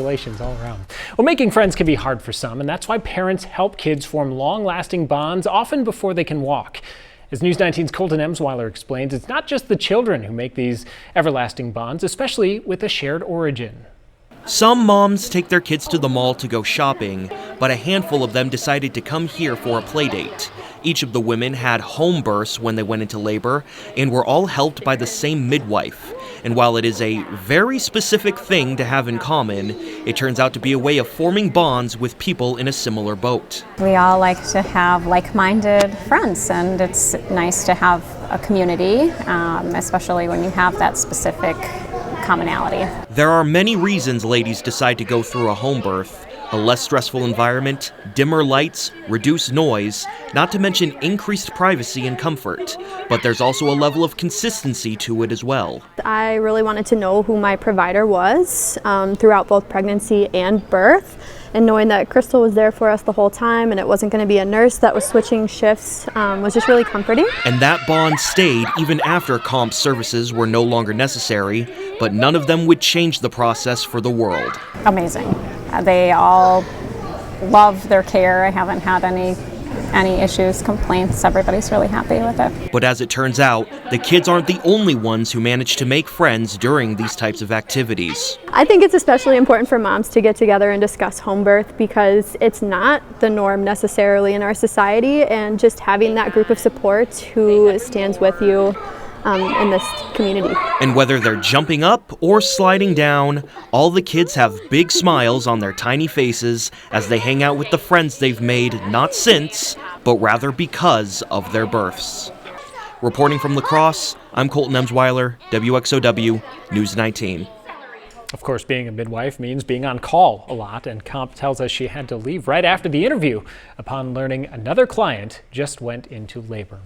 Congratulations all around. Well, making friends can be hard for some, and that's why parents help kids form long-lasting bonds, often before they can walk. As News 19's Colton Emsweiler explains, it's not just the children who make these everlasting bonds, especially with a shared origin. Some moms take their kids to the mall to go shopping, but a handful of them decided to come here for a play date. Each of the women had home births when they went into labor and were all helped by the same midwife. And while it is a very specific thing to have in common, it turns out to be a way of forming bonds with people in a similar boat. We all like to have like-minded friends, and it's nice to have a community, especially when you have that specific commonality. There are many reasons ladies decide to go through a home birth. A less stressful environment, dimmer lights, reduced noise, not to mention increased privacy and comfort. But there's also a level of consistency to it as well. I really wanted to know who my provider was throughout both pregnancy and birth. And knowing that Crystal was there for us the whole time and it wasn't going to be a nurse that was switching shifts was just really comforting. And that bond stayed even after COMP services were no longer necessary, but none of them would change the process for the world. Amazing. They all love their care. I haven't had any issues, complaints. Everybody's really happy with it. But as it turns out, the kids aren't the only ones who manage to make friends during these types of activities. I think it's especially important for moms to get together and discuss home birth because it's not the norm necessarily in our society, and just having that group of support who stands with you in this community. And whether they're jumping up or sliding down, all the kids have big smiles on their tiny faces as they hang out with the friends they've made not since, but rather because of their births. Reporting from La Crosse, I'm Colton Emsweiler, WXOW News 19. Of course, being a midwife means being on call a lot, and Comp tells us she had to leave right after the interview upon learning another client just went into labor.